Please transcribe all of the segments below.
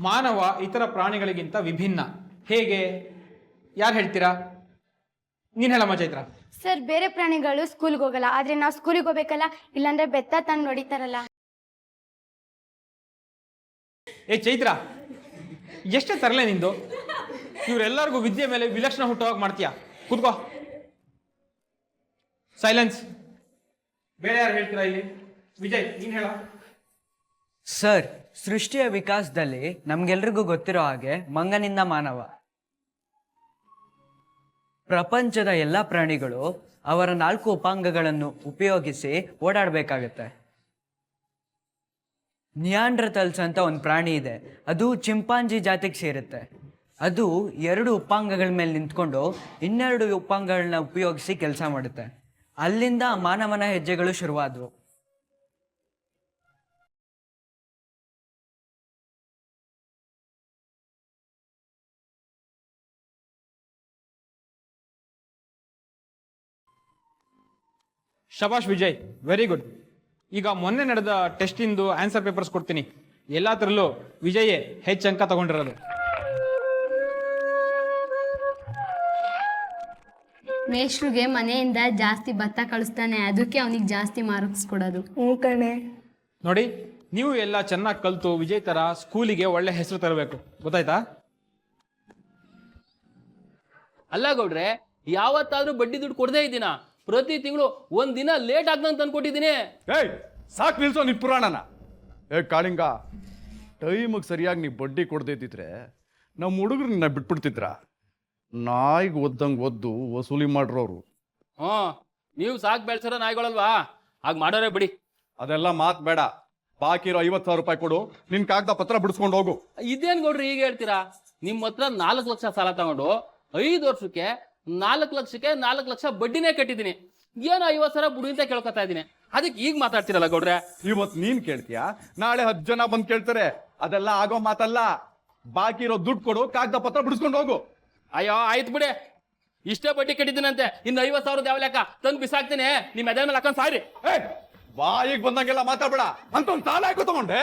ಮಾನವ ಇತರ ಪ್ರಾಣಿಗಳಿಗಿಂತ ವಿಭಿನ್ನ. ಹೇಗೆ? ಯಾರು ಹೇಳ್ತೀರಾ? ನೀನ್ ಹೇಳಮ್ಮ ಚೈತ್ರ. ಸರ್, ಬೇರೆ ಪ್ರಾಣಿಗಳು ಸ್ಕೂಲ್ಗೆ ಹೋಗಲ್ಲ, ಆದ್ರೆ ನಾವು ಸ್ಕೂಲಿಗೆ ಹೋಗ್ಬೇಕಲ್ಲ, ಇಲ್ಲಾಂದ್ರೆ ಬೆತ್ತ ತಂದು ಹೊಡಿತಾರಲ್ಲ. ಏ ಚೈತ್ರ, ಎಷ್ಟೇ ತರಲೆ ನಿಂದು? ಇವರೆಲ್ಲರಿಗೂ ವಿದ್ಯೆ ಮೇಲೆ ವಿಲಕ್ಷಣ ಹುಟ್ಟುವಾಗ ಮಾಡ್ತೀಯಾ? ಕೂತ್ಕೋ. ಸೈಲೆನ್ಸ್. ಬೇರೆ ಯಾರು ಹೇಳ್ತೀರಾ ಇಲ್ಲಿ? ವಿಜಯ್, ನೀನ್ ಹೇಳ. ಸರ್, ಸೃಷ್ಟಿಯ ವಿಕಾಸದಲ್ಲಿ ನಮ್ಗೆಲ್ರಿಗೂ ಗೊತ್ತಿರೋ ಹಾಗೆ ಮಂಗನಿಂದ ಮಾನವ. ಪ್ರಪಂಚದ ಎಲ್ಲ ಪ್ರಾಣಿಗಳು ಅವರ 4 ಉಪಾಂಗಗಳನ್ನು ಉಪಯೋಗಿಸಿ ಓಡಾಡಬೇಕಾಗತ್ತೆ. ನಿಯಾಂಡ್ರತಲ್ಸ್ ಅಂತ ಒಂದು ಪ್ರಾಣಿ ಇದೆ, ಅದು ಚಿಂಪಾಂಜಿ ಜಾತಿಗೆ ಸೇರುತ್ತೆ. ಅದು 2 ಉಪಾಂಗಗಳ ಮೇಲೆ ನಿಂತ್ಕೊಂಡು 12 ಉಪಾಂಗಗಳನ್ನ ಉಪಯೋಗಿಸಿ ಕೆಲಸ ಮಾಡುತ್ತೆ. ಅಲ್ಲಿಂದ ಮಾನವನ ಹೆಜ್ಜೆಗಳು ಶುರುವಾದವು. ಶಬಾಷ್ ವಿಜಯ್, ವೆರಿ ಗುಡ್. ಈಗ ಮೊನ್ನೆ ನಡೆದ ಟೆಸ್ಟಿಂದು ಆನ್ಸರ್ ಪೇಪರ್ಸ್ ಕೊಡ್ತೀನಿ. ಎಲ್ಲದರಲ್ಲೂ ವಿಜಯೇ ಹೆಚ್ಚು ಅಂಕ ತಗೊಂಡಿರೋದು. ಮೇಷ್ಟ್ರಿಗೆ ಮನೆಯಿಂದ ಜಾಸ್ತಿ ಭತ್ತ ಕಳಿಸ್ತಾನೆ, ಅದಕ್ಕೆ ಅವನಿಗೆ ಜಾಸ್ತಿ ಮಾರ್ಕ್ಸ್ ಕೊಡೋದು. ಕಣೆ. ನೋಡಿ, ನೀವು ಎಲ್ಲ ಚೆನ್ನಾಗಿ ಕಲಿತು ವಿಜಯ್ ತರ ಸ್ಕೂಲಿಗೆ ಒಳ್ಳೆ ಹೆಸರು ತರಬೇಕು, ಗೊತ್ತಾಯ್ತಾ? ಅಲ್ಲ ಗೌಡ್ರೆ, ಯಾವತ್ತಾದ್ರೂ ಬಡ್ಡಿ ದುಡ್ಡು ಕೊಡದೇ ಇದ್ದೀನ? ಪ್ರತಿ ತಿಂಗಳು 1 ದಿನ ಲೇಟ್ ಆಗ್ದಂಗೆ ತಂದ್ಕೊಟ್ಟಿದ್ದೀನಿ. ಏಯ್, ಸಾಕು ನಿಲ್ಸೋ ನಿನ್ ಪುರಾಣನ. ಕಾಳಿಂಗ, ಟೈಮಿಗೆ ಸರಿಯಾಗಿ ನೀವು ಬಡ್ಡಿ ಕೊಡದೇ ಇದ್ದಿದ್ರೆ ನಮ್ಮ ಹುಡುಗರನ್ನ ಬಿಟ್ಬಿಡ್ತಿದ್ರ. ನಾಯಿಗೆ ಒದ್ದಂಗೆ ಒದ್ದು ವಸೂಲಿ ಮಾಡ್ರೋರು. ನೀವು ಸಾಕು ಬೆಳ್ಸರೋ ನಾಯಿಗಳಲ್ವಾ? ಹಾಗೆ ಮಾಡೋರೇ ಬಿಡಿ. ಅದೆಲ್ಲ ಮಾತು ಬೇಡ. ಬಾಕಿ ಇರೋ 50,000 ರೂಪಾಯಿ ಕೊಡು, ನಿನ್ ಕಾಗದ ಪತ್ರ ಬಿಡಿಸ್ಕೊಂಡು ಹೋಗು. ಇದೇನ್ ಗೌಡ್ರಿ ಈಗ ಹೇಳ್ತೀರಾ? ನಿಮ್ಮ ಹತ್ರ 4 ಲಕ್ಷ ಸಾಲ ತಗೊಂಡು 5 ವರ್ಷಕ್ಕೆ 4 ಲಕ್ಷಕ್ಕೆ 4 ಲಕ್ಷ ಬಡ್ಡಿನೇ ಕಟ್ಟಿದ್ದೀನಿ. ಏನೋ 50,000 ಬುಡಿ ಅಂತ ಕೇಳ್ಕೊತಾ ಇದ್ದೀನಿ. ಅದಕ್ಕೆ ಈಗ ಮಾತಾಡ್ತಿರಲ್ಲ ಗೌಡ್ರೆ. ಇವತ್ತು ನೀನ್ ಕೇಳ್ತೀಯಾ, ನಾಳೆ 10 ಜನ ಬಂದು ಕೇಳ್ತಾರೆ. ಅದೆಲ್ಲ ಆಗೋ ಮಾತಲ್ಲ. ಬಾಕಿ ಇರೋ ದುಡ್ಡು ಕೊಡು, ಕಾಗದ ಪತ್ರ ಬಿಡಿಸ್ಕೊಂಡು ಹೋಗು. ಅಯ್ಯೋ ಆಯ್ತು ಬಿಡಿ, ಇಷ್ಟೇ ಬಡ್ಡಿ ಕಟ್ಟಿದ್ದೀನಂತೆ, ಇನ್ನು 50,000 ಯಾವ ಲೆಕ್ಕ ತಂದು ಬಿಸಾಕ್ತೀನಿ. ನಿಮ್ಮ ಎದೆ ಮೇಲೆ ಹಾಕೊಂಡು ಸಾರಿ. ಬಾಯಿಗೆ ಬಂದಂಗೆಲ್ಲ ಮಾತಾಡ್ಬೇಡ. ಅಂತ ಒಂದು ಸಾಲ ಹಾಕೋ ತಗೊಂಡೆ.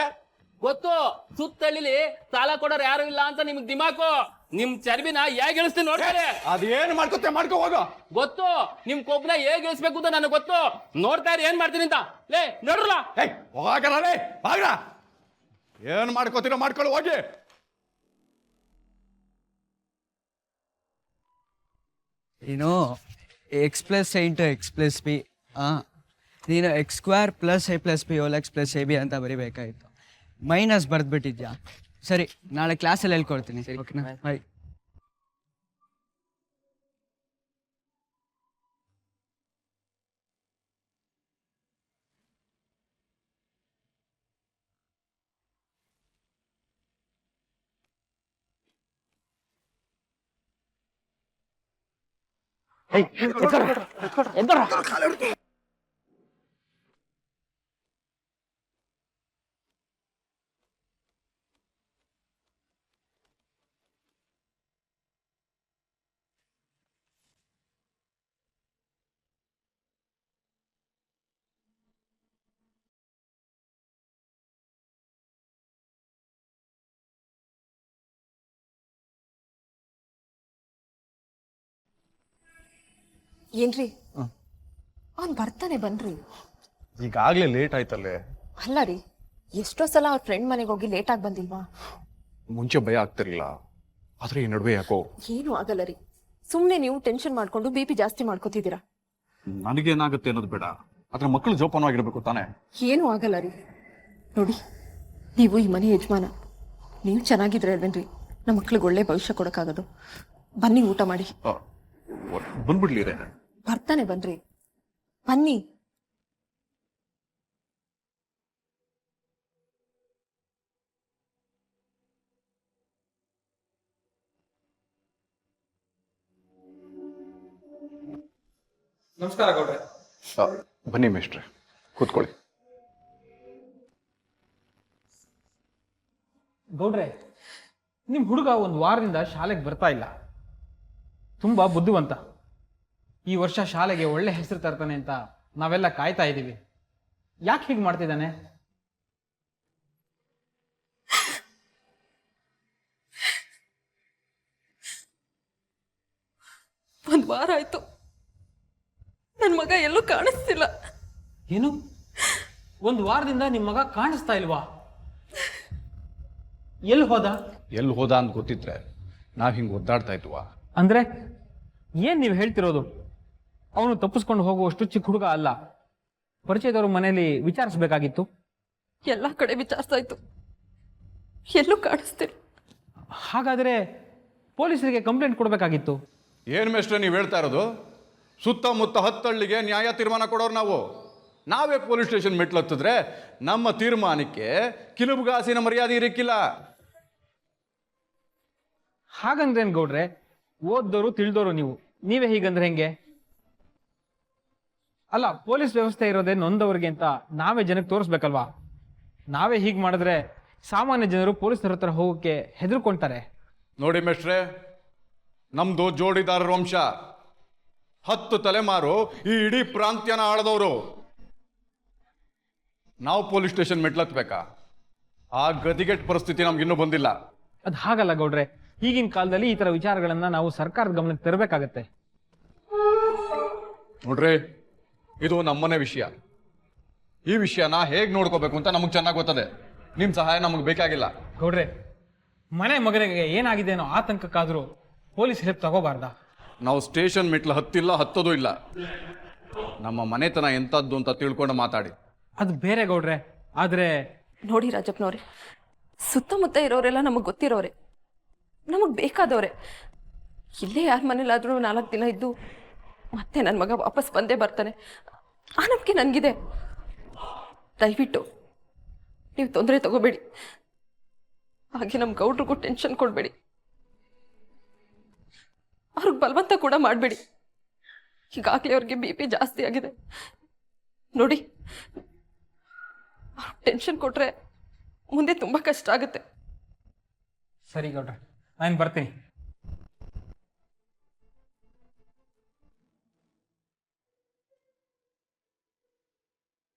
ಗೊತ್ತು, ಸುತ್ತಳ್ಳಿಲಿ ಸಾಲ ಕೊಡೋರು ಯಾರು ಇಲ್ಲ ಅಂತ ನಿಮ್ಗೆ ದಿಮಾಕು. ನಿಮ್ ಚರ್ಬಿನ ಹೇಗೆ ಇಳಿಸ್ತೀನಿ ನೋಡ್ತಾರೆ. ಅದೇನು ಮಾಡ್ಕೊತೆ ಮಾಡ್ಕೋ ಹೋಗೋ. ಗೊತ್ತು, ನಿಮ್ ಕೊಬ್ಬನ ಹೇಗೆ ಇಳಿಸ್ಬೇಕು ಅಂತ ನನಗೆ ಗೊತ್ತು. ನೋಡ್ತಾ ಇರಿ ಏನ್ ಮಾಡ್ತೀನಿ ಅಂತ. ಲೇ ನೋಡ್ರಲ್ಲ. ಹೋಗಲೇ ಬಾಗ್ರ, ಏನ್ ಮಾಡ್ಕೋತೀರೋ ಮಾಡ್ಕೊಳ್ಳಿ ಹೋಗಿ. ನೀನು x+a × x+b, ನೀನು x² + a+b = x+ab ಅಂತ ಬರಿಬೇಕಾಗಿತ್ತು. ಮೈನಸ್ ಬರೆದ್ಬಿಟ್ಟಿದ್ಯಾ? ಸರಿ, ನಾಳೆ ಕ್ಲಾಸಲ್ಲಿ ಹೇಳ್ಕೊಡ್ತೀನಿ. ಸರಿ, ಓಕೆನಾ? ಬಾಯ್. ಏನ್ರಿ, ಅವ್ನು ಬರ್ತಾನೆ ಬನ್ರಿ. ಈಗಾಗ್ಲೇ ಲೇಟ್ ಆಯ್ತಲ್ಲೇ. ಅಲ್ಲ ರೀ, ಎಷ್ಟೋ ಸಲ ಅವ್ರ ಫ್ರೆಂಡ್ ಮನೆಗೆ ಹೋಗಿ ಲೇಟ್ ಆಗಿ ಬಂದಿಲ್ವಾ? ಮುಂಚೆ ಭಯ ಆಗ್ತಿರ್ಲಿಲ್ಲ, ಆದ್ರೆ ಈ ನಡುವೆ ಯಾಕೋ ಏನು ಆಗಲ್ಲ ರೀ. ಸುಮ್ನೆ ನೀವು ಟೆನ್ಷನ್ ಮಾಡ್ಕೊಂಡು BP ಜಾಸ್ತಿ ಮಾಡ್ಕೋತಿದ್ದೀರಾ. ನನಗೇನಾಗುತ್ತೆ ಅನ್ನೋದು ಬೇಡ, ಆದ್ರೆ ಮಕ್ಕಳು ಜೋಪಾನವಾಗಿರ್ಬೇಕು ತಾನೆ. ಏನು ಆಗಲ್ಲ ರೀ. ನೋಡಿ, ನೀವು ಈ ಮನೆ ಯಜಮಾನ, ನೀವು ಚೆನ್ನಾಗಿದ್ರೆ ಅಲ್ವೇನ್ರಿ ನಮ್ಮ ಮಕ್ಳಿಗೆ ಒಳ್ಳೆ ಭವಿಷ್ಯ ಕೊಡಕ್ಕಾಗೋದು. ಬನ್ನಿ, ಊಟ ಮಾಡಿ. ಬಂದ್ಬಿಡ್ಲಿ. ಬರ್ತಾನೆ ಬನ್ರಿ, ಬನ್ನಿ. ನಮಸ್ಕಾರ ಗೌಡ್ರೆ. ಬನ್ನಿ ಮೇಷ್ಟ್ರೆ, ಕೂತ್ಕೊಳ್ಳಿ. ಗೌಡ್ರೆ, ನಿಮ್ ಹುಡುಗ 1 ವಾರದಿಂದ ಶಾಲೆಗೆ ಬರ್ತಾ ಇಲ್ಲ. ತುಂಬಾ ಬುದ್ಧಿವಂತ. ಈ ವರ್ಷ ಶಾಲೆಗೆ ಒಳ್ಳೆ ಹೆಸರು ತರ್ತಾನೆ ಅಂತ ನಾವೆಲ್ಲ ಕಾಯ್ತಾ ಇದ್ದೀವಿ. ಯಾಕೆ ಹೀಗೆ ಮಾಡ್ತಿದ್ದಾನೆ? 1 ವಾರ ಆಯಿತು ನನ್ನ ಮಗ ಎಲ್ಲೂ ಕಾಣಿಸ್ತಿಲ್ಲ. ಏನು, ಒಂದು ವಾರದಿಂದ ನಿಮ್ಮ ಮಗ ಕಾಣಿಸ್ತಾ ಇಲ್ವಾ? ಎಲ್ಲಿ ಹೋದ? ಎಲ್ಲಿ ಹೋದ ಅಂತ ಗೊತ್ತಿದ್ರೆ ನಾವು ಹಿಂಗೆ ಒದ್ದಾಡ್ತಾ ಇದ್ವಾ? ಅಂದ್ರೆ ಏನ್ ನೀವು ಹೇಳ್ತಿರೋದು? ಅವನು ತಪ್ಪಿಸ್ಕೊಂಡು ಹೋಗುವಷ್ಟು ಚಿಕ್ಕ ಹುಡುಗ ಅಲ್ಲ. ಪರಿಚಯದವ್ರ ಮನೆಯಲ್ಲಿ ವಿಚಾರಿಸ್ಬೇಕಾಗಿತ್ತು. ಎಲ್ಲ ಕಡೆ ವಿಚಾರಿಸಾಯ್ತು, ಎಲ್ಲೂ ಕಾಣಿಸ್ತಿಲ್ಲ. ಹಾಗಾದ್ರೆ ಪೊಲೀಸರಿಗೆ ಕಂಪ್ಲೇಂಟ್ ಕೊಡಬೇಕಾಗಿತ್ತು. ಏನು ಮೇಷ್ಟ್ರೆ ನೀವು ಹೇಳ್ತಾ ಇರೋದು? ಸುತ್ತಮುತ್ತ 10 ಹಳ್ಳಿಗೆ ನ್ಯಾಯ ತೀರ್ಮಾನ ಕೊಡೋರು ನಾವು. ನಾವೇ ಪೊಲೀಸ್ ಸ್ಟೇಷನ್ ಮೆಟ್ಲತ್ತಿದ್ರೆ ನಮ್ಮ ತೀರ್ಮಾನಕ್ಕೆ ಕಿಲುಬುಗಾಸಿನ ಮರ್ಯಾದೆ ಇರಕ್ಕಿಲ್ಲ. ಹಾಗಂದ್ರೇನ್ ಗೌಡ್ರೆ? ಓದ್ದೋರು ತಿಳಿದೋರು ನೀವೇ ಹೀಗಂದ್ರೆ ಹೆಂಗೆ? ಅಲ್ಲ, ಪೊಲೀಸ್ ವ್ಯವಸ್ಥೆ ಇರೋದೇ ನೊಂದವ್ರಿಗೆ ಅಂತ ನಾವೇ ಜನಕ್ಕೆ ತೋರಿಸ್ಬೇಕಲ್ವಾ? ನಾವೇ ಹೀಗೆ ಮಾಡಿದ್ರೆ ಸಾಮಾನ್ಯ ಜನರು ಪೊಲೀಸರ ಹತ್ರ ಹೋಗೋಕ್ಕೆ ಹೆದರ್ಕೊಂತಾರೆ. ನೋಡಿ ಮೇಷ್ಟ್ರೆ, ನಮ್ದು ಜೋಡಿದಾರರ ವಂಶ. 10 ತಲೆಮಾರು ಈ ಇಡೀ ಪ್ರಾಂತ್ಯನ ಆಳದವರು. ನಾವು ಪೊಲೀಸ್ ಸ್ಟೇಷನ್ ಮೆಟ್ಲತ್ಬೇಕಾ? ಆ ಗತಿಗೆಟ್ಟ ಪರಿಸ್ಥಿತಿ ನಮ್ಗಿನ್ನೂ ಬಂದಿಲ್ಲ. ಅದು ಹಾಗಲ್ಲ ಗೌಡ್ರೆ, ಈಗಿನ ಕಾಲದಲ್ಲಿ ಈ ತರ ವಿಚಾರಗಳನ್ನ ನಾವು ಸರ್ಕಾರದ ಗಮನಕ್ಕೆ ತರಬೇಕಾಗತ್ತೆ. ನೋಡ್ರಿ, ಇದು ನಮ್ಮನೆ ವಿಷಯ. ಈ ವಿಷಯನ ಹೇಗೆ ನೋಡ್ಕೋಬೇಕು ಅಂತ ನಮಗೆ ಚೆನ್ನಾಗಿ ಗೊತ್ತದೆ. ನಿಮ್ಮ ಸಹಾಯ ನಮಗೆ ಬೇಕಾಗಿಲ್ಲ. ಗೌಡ್ರೆ, ಮನೆ ಮಗನಿಗೆ ಏನಾಗಿದೆ ಅನ್ನೋ ಆತಂಕಕ್ಕಾದ್ರೂ ಪೊಲೀಸ್ ಹೆಲ್ಪ್ ತಗೋಬಾರ್ದ? ನಾವು ಸ್ಟೇಷನ್ ಮೆಟ್ಲು ಹತ್ತಿಲ್ಲ, ಹತ್ತೋದು ಇಲ್ಲ. ನಮ್ಮ ಮನೆತನ ಎಂಥದ್ದು ಅಂತ ತಿಳ್ಕೊಂಡು ಮಾತಾಡಿ. ಅದು ಬೇರೆ ಗೌಡ್ರೆ. ಆದ್ರೆ ನೋಡಿ ರಾಜಪ್ಪನವ್ರೆ, ಸುತ್ತಮುತ್ತ ಇರೋರೆಲ್ಲ ನಮಗೆ ಗೊತ್ತಿರೋರೆ, ನಮಗೆ ಬೇಕಾದವ್ರೆ. ಇಲ್ಲೇ ಯಾರ ಮನೇಲಾದ್ರೂ 4 ದಿನ ಇದ್ದು ಮತ್ತೆ ನನ್ನ ಮಗ ವಾಪಸ್ ಬಂದೇ ಬರ್ತಾನೆ, ಆ ನಂಬಿಕೆ ನನಗಿದೆ. ದಯವಿಟ್ಟು ನೀವು ತೊಂದರೆ ತಗೋಬೇಡಿ. ಹಾಗೆ ನಮ್ಮ ಗೌಡ್ರಿಗೂ ಟೆನ್ಷನ್ ಕೊಡಬೇಡಿ, ಅವ್ರಿಗೆ ಬಲವಂತ ಕೂಡ ಮಾಡಬೇಡಿ. ಈಗಾಗಲೇ ಅವ್ರಿಗೆ BP ಜಾಸ್ತಿ ಆಗಿದೆ. ನೋಡಿ, ಟೆನ್ಷನ್ ಕೊಟ್ರೆ ಮುಂದೆ ತುಂಬ ಕಷ್ಟ ಆಗುತ್ತೆ. ಸರಿ ಗೌಡ್ರೆ, ನಾನು ಬರ್ತೀನಿ.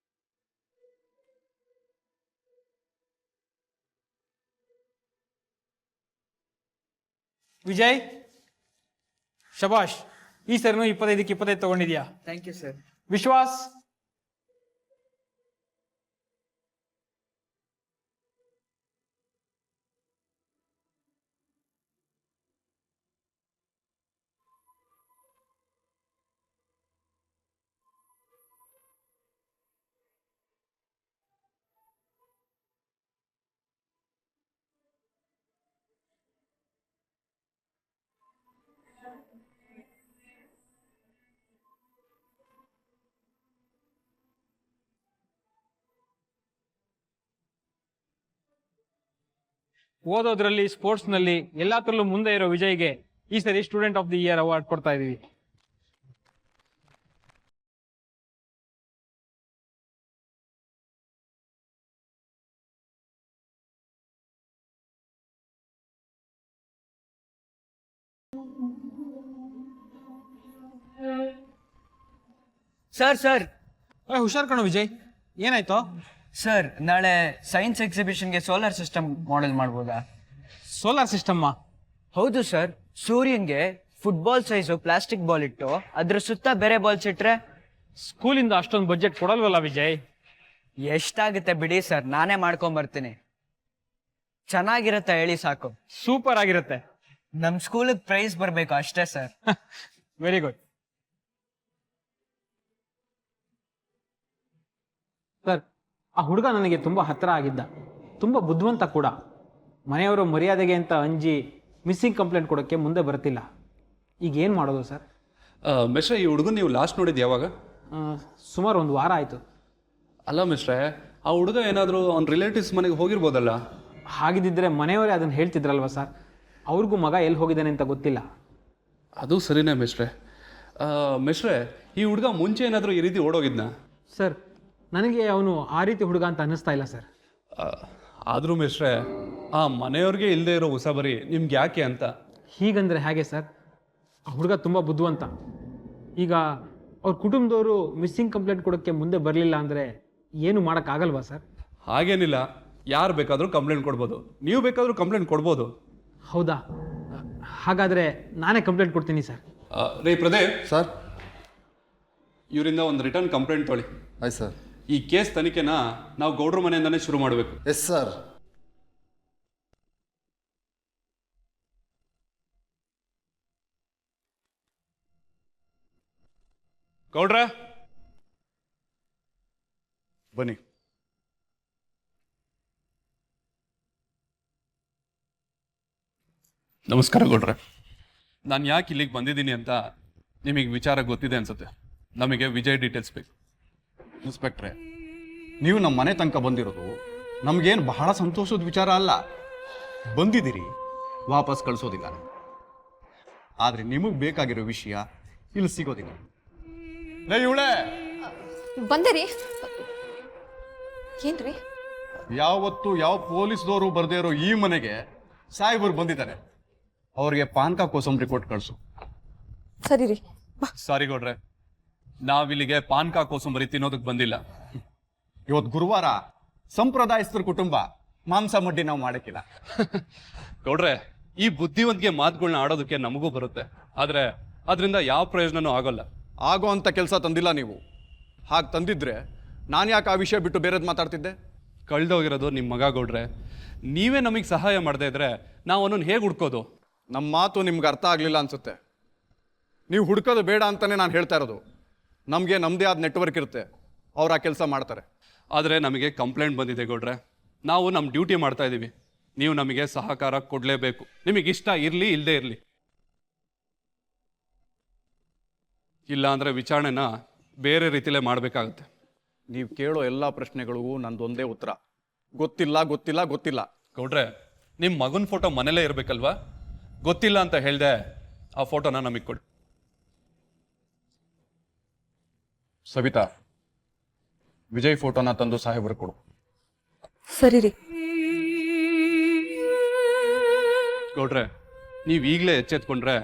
ವಿಜಯ್, ಶಬಾಷ್. ಈ ಸರಿನೂ 25ಕ್ಕೆ 25 ತಗೊಂಡಿದ್ಯಾ. Thank you sir. ವಿಶ್ವಾಸ್, ಓದೋದ್ರಲ್ಲಿ, ಸ್ಪೋರ್ಟ್ಸ್ನಲ್ಲಿ ಎಲ್ಲಾತ್ರಲ್ಲೂ ಮುಂದೆ ಇರೋ ವಿಜಯ್ಗೆ ಈ ಸರಿ student of the year award ಕೊಡ್ತಾ ಇದೀವಿ. ಸರ್ ಹುಷಾರ್ ಕಣೋ ವಿಜಯ್, ಏನಾಯ್ತು? ಸರ್, ನಾಳೆ ಸೈನ್ಸ್ ಎಕ್ಸಿಬಿಷನ್ಗೆ ಸೋಲಾರ್ ಸಿಸ್ಟಮ್ ಮಾಡೆಲ್ ಮಾಡ್ಬೋದಾ? ಸೋಲಾರ್ ಸಿಸ್ಟಮ್ಮ? ಹೌದು ಸರ್. ಸೂರ್ಯನ್ಗೆ ಫುಟ್ಬಾಲ್ ಸೈಜು ಪ್ಲಾಸ್ಟಿಕ್ ಬಾಲ್ ಇಟ್ಟು ಅದ್ರ ಸುತ್ತ ಬೇರೆ ಬಾಲ್ಸ್ ಇಟ್ರೆ ಸ್ಕೂಲಿಂದ ಅಷ್ಟೊಂದು ಬಜೆಟ್ ಕೊಡಲ್ವಲ್ಲ ವಿಜಯ್. ಎಷ್ಟಾಗುತ್ತೆ ಬಿಡಿ ಸರ್, ನಾನೇ ಮಾಡ್ಕೊಂಬರ್ತೀನಿ. ಚೆನ್ನಾಗಿರುತ್ತೆ ಹೇಳಿ ಸಾಕು. ಸೂಪರ್ ಆಗಿರುತ್ತೆ. ನಮ್ಮ ಸ್ಕೂಲಿಗೆ ಪ್ರೈಸ್ ಬರಬೇಕು ಅಷ್ಟೇ ಸರ್. Very good sir. ಆ ಹುಡುಗ ನನಗೆ ತುಂಬ ಹತ್ತಿರ ಆಗಿದ್ದ, ತುಂಬ ಬುದ್ಧಿವಂತ ಕೂಡ. ಮನೆಯವರು ಮರ್ಯಾದೆಗೆ ಅಂತ ಅಂಜಿ ಮಿಸ್ಸಿಂಗ್ ಕಂಪ್ಲೇಂಟ್ ಕೊಡೋಕ್ಕೆ ಮುಂದೆ ಬರ್ತಿಲ್ಲ. ಈಗ ಏನು ಮಾಡೋದು ಸರ್? ಮಿಸ್ಟ್ರೆ, ಈ ಹುಡುಗನ ನೀವು ಲಾಸ್ಟ್ ನೋಡಿದ್ದು ಯಾವಾಗ? ಸುಮಾರು 1 ವಾರ ಆಯಿತು. ಅಲ್ಲ ಮಿಸ್ಟ್ರೆ, ಆ ಹುಡುಗ ಏನಾದರೂ ಅವ್ನ ರಿಲೇಟಿವ್ಸ್ ಮನೆಗೆ ಹೋಗಿರ್ಬೋದಲ್ಲ? ಹಾಗಿದ್ದಿದ್ರೆ ಮನೆಯವರೇ ಅದನ್ನು ಹೇಳ್ತಿದ್ರಲ್ವ ಸರ್. ಅವ್ರಿಗೂ ಮಗ ಎಲ್ಲಿ ಹೋಗಿದ್ದಾನೆ ಅಂತ ಗೊತ್ತಿಲ್ಲ. ಅದು ಸರಿನೇ ಮಿಸ್ಟ್ರೆ. ಮಿಸ್ಟ್ರೆ, ಈ ಹುಡುಗ ಮುಂಚೆ ಏನಾದರೂ ಈ ರೀತಿ ಓಡೋಗಿದ್ನಾ? ಸರ್, ನನಗೆ ಅವನು ಆ ರೀತಿ ಹುಡುಗ ಅಂತ ಅನ್ನಿಸ್ತಾ ಇಲ್ಲ ಸರ್. ಆದರೂ ಮಿಸ್ಟ್ರೆ, ಆ ಮನೆಯವ್ರಿಗೆ ಇಲ್ಲದೆ ಇರೋ ಉಸಾಬರಿ ನಿಮ್ಗೆ ಯಾಕೆ ಅಂತ. ಹೀಗಂದ್ರೆ ಹೇಗೆ ಸರ್? ಆ ಹುಡುಗ ತುಂಬ ಬುದ್ಧಿವಂತ. ಈಗ ಅವ್ರ ಕುಟುಂಬದವರು ಮಿಸ್ಸಿಂಗ್ ಕಂಪ್ಲೇಂಟ್ ಕೊಡೋಕ್ಕೆ ಮುಂದೆ ಬರಲಿಲ್ಲ ಅಂದರೆ ಏನು ಮಾಡೋಕ್ಕಾಗಲ್ವಾ ಸರ್? ಹಾಗೇನಿಲ್ಲ, ಯಾರು ಬೇಕಾದರೂ ಕಂಪ್ಲೇಂಟ್ ಕೊಡ್ಬೋದು, ನೀವು ಬೇಕಾದರೂ ಕಂಪ್ಲೇಂಟ್ ಕೊಡ್ಬೋದು. ಹೌದಾ? ಹಾಗಾದರೆ ನಾನೇ ಕಂಪ್ಲೇಂಟ್ ಕೊಡ್ತೀನಿ ಸರ್. ರೀ ಪ್ರದೀಪ್, ಸರ್ ಇವರಿಂದ ಒಂದು ರಿಟರ್ನ್ ಕಂಪ್ಲೇಂಟ್ ತೊಳಿ. ಆಯ್ತು ಸರ್. ಈ ಕೇಸ್ ತನಿಖೆನ ನಾವು ಗೌಡ್ರ ಮನೆಯಿಂದನೇ ಶುರು ಮಾಡಬೇಕು. Yes sir. ಗೌಡ್ರ ಬನ್ನಿ. ನಮಸ್ಕಾರ ಗೌಡ್ರೆ. ನಾನು ಯಾಕೆ ಇಲ್ಲಿಗೆ ಬಂದಿದ್ದೀನಿ ಅಂತ ನಿಮಗೆ ವಿಚಾರ ಗೊತ್ತಿದೆ ಅನ್ಸುತ್ತೆ. ನಮಗೆ ವಿಜಯ್ ಡೀಟೇಲ್ಸ್ ಬೇಕು. ಇನ್ಸ್ಪೆಕ್ಟ್ರೆ, ನೀವು ನಮ್ಮ ಮನೆ ತನಕ ಬಂದಿರೋದು ನಮಗೇನು ಬಹಳ ಸಂತೋಷದ ವಿಚಾರ ಅಲ್ಲ. ಬಂದಿದ್ದೀರಿ, ವಾಪಸ್ ಕಳಿಸೋದಿಲ್ಲ. ಆದರೆ ನಿಮಗೆ ಬೇಕಾಗಿರೋ ವಿಷಯ ಇಲ್ಲಿ ಸಿಗೋದಿಲ್ಲ. ಇವಳೆ ಬಂದಿರಿ. ಏನ್ರಿ? ಯಾವತ್ತು ಯಾವ ಪೊಲೀಸ್ದವರು ಬರ್ದೇ ಇರೋ ಈ ಮನೆಗೆ ಸಾಹೇಬರು ಬಂದಿದ್ದಾರೆ. ಅವ್ರಿಗೆ ಪಾನ್ಕ ಕೋಸಂಬರಿ ಕೊಟ್ಟು ಕಳಿಸು. ಸರಿ ರೀ. ಸಾರಿ ಗೌಡ್ರೆ, ನಾವಿಲ್ಲಿಗೆ ಪಾನ್ಕ ಕೋಸಂಬರಿ ತಿನ್ನೋದಕ್ಕೆ ಬಂದಿಲ್ಲ. ಇವತ್ತು ಗುರುವಾರ, ಸಂಪ್ರದಾಯಸ್ಥರ ಕುಟುಂಬ, ಮಾಂಸ ಮಡ್ಡಿ ನಾವು ಮಾಡಕ್ಕಿಲ್ಲ. ಗೌಡ್ರೆ, ಈ ಬುದ್ಧಿವಂತಿಕೆ ಮಾತುಗಳನ್ನ ಆಡೋದಕ್ಕೆ ನಮಗೂ ಬರುತ್ತೆ, ಆದ್ರೆ ಅದರಿಂದ ಯಾವ ಪ್ರಯೋಜನನೂ ಆಗೋಲ್ಲ. ಆಗೋ ಅಂತ ಕೆಲಸ ತಂದಿಲ್ಲ ನೀವು. ಹಾಗೆ ತಂದಿದ್ರೆ ನಾನು ಯಾಕೆ ಆ ವಿಷಯ ಬಿಟ್ಟು ಬೇರೆದು ಮಾತಾಡ್ತಿದ್ದೆ? ಕಳ್ದೋಗಿರೋದು ನಿಮ್ಮ ಮಗ ಗೌಡ್ರೆ. ನೀವೇ ನಮಗೆ ಸಹಾಯ ಮಾಡದೇ ಇದ್ರೆ ನಾವು ಅವನನ್ನು ಹೇಗೆ ಹುಡ್ಕೋದು? ನಮ್ಮ ಮಾತು ನಿಮ್ಗೆ ಅರ್ಥ ಆಗಲಿಲ್ಲ ಅನ್ಸುತ್ತೆ. ನೀವು ಹುಡ್ಕೋದು ಬೇಡ ಅಂತಾನೆ ನಾನು ಹೇಳ್ತಾ ಇರೋದು. ನಮಗೆ ನಮ್ಮದೇ ಆದ ನೆಟ್ವರ್ಕ್ ಇರುತ್ತೆ, ಅವ್ರು ಆ ಕೆಲಸ ಮಾಡ್ತಾರೆ. ಆದರೆ ನಮಗೆ ಕಂಪ್ಲೇಂಟ್ ಬಂದಿದೆ ಗೌಡ್ರೆ. ನಾವು ನಮ್ಮ ಡ್ಯೂಟಿ ಮಾಡ್ತಾ ಇದ್ದೀವಿ. ನೀವು ನಮಗೆ ಸಹಕಾರ ಕೊಡಲೇಬೇಕು, ನಿಮಗೆ ಇಷ್ಟ ಇರಲಿ ಇಲ್ಲದೇ ಇರಲಿ. ಇಲ್ಲ ಅಂದರೆ ವಿಚಾರಣೆನ ಬೇರೆ ರೀತಿಲೇ ಮಾಡಬೇಕಾಗತ್ತೆ. ನೀವು ಕೇಳೋ ಎಲ್ಲ ಪ್ರಶ್ನೆಗಳಿಗೂ ನಂದೊಂದೇ ಉತ್ತರ: ಗೊತ್ತಿಲ್ಲ, ಗೊತ್ತಿಲ್ಲ, ಗೊತ್ತಿಲ್ಲ. ಗೌಡ್ರೆ, ನಿಮ್ಮ ಮಗನ ಫೋಟೋ ಮನೇಲೇ ಇರಬೇಕಲ್ವಾ? ಗೊತ್ತಿಲ್ಲ ಅಂತ ಹೇಳ್ದೆ, ಆ ಫೋಟೋನ ನಮಗೆ ಕೊಡಿ. ಸವಿತಾ, ವಿಜಯ್ ಫೋಟೋನ ತಂದು ಸಾಹೇಬರು ಕೊಡು. ಸರಿ ರೀ. ಗೌಡ್ರೆ, ನೀವು ಈಗಲೇ ಎಚ್ಚೆತ್ಕೊಂಡ್ರೆ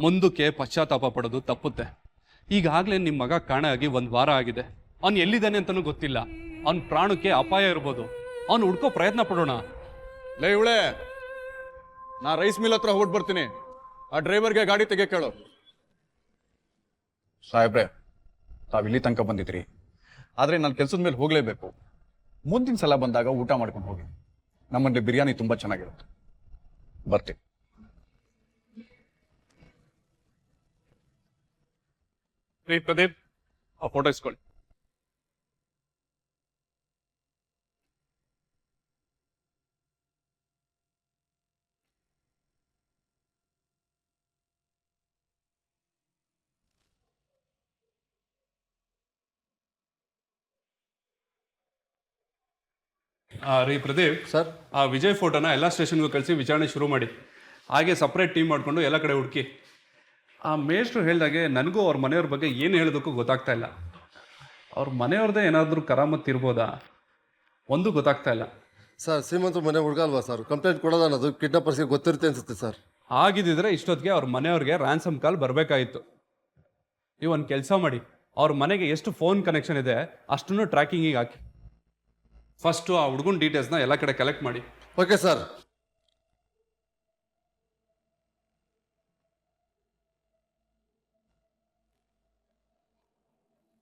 ಮುಂದಕ್ಕೆ ಪಶ್ಚಾತ್ತಾಪ ಪಡೋದು ತಪ್ಪುತ್ತೆ. ಈಗಾಗಲೇ ನಿಮ್ಮ ಮಗ ಕಾಣೆಯಾಗಿ 1 ವಾರ ಆಗಿದೆ. ಅವ್ನು ಎಲ್ಲಿದ್ದಾನೆ ಅಂತಲೂ ಗೊತ್ತಿಲ್ಲ. ಅವ್ನ ಪ್ರಾಣಕ್ಕೆ ಅಪಾಯ ಇರ್ಬೋದು. ಅವ್ನು ಹುಡ್ಕೋ ಪ್ರಯತ್ನ ಪಡೋಣ. ಇವಳೆ, ನಾ ರೈಸ್ ಮಿಲ್ ಹತ್ರ ಹೊರಟು ಬರ್ತೀನಿ. ಆ ಡ್ರೈವರ್ಗೆ ಗಾಡಿ ತೆಗೆ ಕೇಳು. ಸಾಹೇಬ್ರೆ, ತಾವಿಲ್ಲಿ ತನಕ ಬಂದಿದ್ರಿ, ಆದರೆ ನಾನು ಕೆಲಸದ ಮೇಲೆ ಹೋಗಲೇಬೇಕು. ಮುಂದಿನ ಸಲ ಬಂದಾಗ ಊಟ ಮಾಡ್ಕೊಂಡು ಹೋಗಿ. ನಮ್ಮಲ್ಲಿ ಬಿರಿಯಾನಿ ತುಂಬ ಚೆನ್ನಾಗಿರುತ್ತೆ. ಬರ್ತೀನಿ. ರೀ ಪ್ರದೀಪ್, ಆ ಫೋಟೋ ಇಸ್ಕೊಳ್ಳಿ. ರೀ ಪ್ರದೀಪ್ ಸರ್. ಆ ವಿಜಯ್ ಫೋಟೋನ ಎಲ್ಲ ಸ್ಟೇಷನ್ಗೂ ಕಳಿಸಿ ವಿಚಾರಣೆ ಶುರು ಮಾಡಿ. ಹಾಗೆ ಸಪ್ರೇಟ್ ಟೀಮ್ ಮಾಡಿಕೊಂಡು ಎಲ್ಲ ಕಡೆ ಹುಡುಕಿ. ಆ ಮೇಷ್ಟ್ರು ಹೇಳ್ದಾಗೆ ನನಗೂ ಅವ್ರ ಮನೆಯವ್ರ ಬಗ್ಗೆ ಏನು ಹೇಳೋದಕ್ಕೂ ಗೊತ್ತಾಗ್ತಾ ಇಲ್ಲ. ಅವ್ರ ಮನೆಯವ್ರದ್ದೇ ಏನಾದರೂ ಕರಾಮತ್ ಇರ್ಬೋದಾ? ಒಂದು ಗೊತ್ತಾಗ್ತಾ ಇಲ್ಲ. ಸರ್, ಶ್ರೀಮಂತ ಮನೆ ಹುಡುಗ ಅಲ್ವಾ ಸರ್? ಕಂಪ್ಲೇಂಟ್ ಕೊಡೋದು ಅನ್ನೋದು ಕಿಡ್ನಾಪರ್ಸ್ಗೆ ಗೊತ್ತಿರುತ್ತೆ ಅನ್ಸುತ್ತೆ ಸರ್. ಆಗಿದ್ದಿದ್ರೆ ಇಷ್ಟೊತ್ತಿಗೆ ಅವ್ರ ಮನೆಯವ್ರಿಗೆ ರ್ಯಾನ್ಸಮ್ ಕಾಲ್ ಬರಬೇಕಾಗಿತ್ತು. ಒಂದು ಕೆಲಸ ಮಾಡಿ, ಅವ್ರ ಮನೆಗೆ ಎಷ್ಟು ಫೋನ್ ಕನೆಕ್ಷನ್ ಇದೆ ಅಷ್ಟನ್ನು ಟ್ರ್ಯಾಕಿಂಗಿಗೆ ಹಾಕಿ. ಫಸ್ಟು ಆ ಹುಡುಗನ ಡೀಟೇಲ್ಸ್ನ ಎಲ್ಲ ಕಡೆ ಕಲೆಕ್ಟ್ ಮಾಡಿ. Okay sir.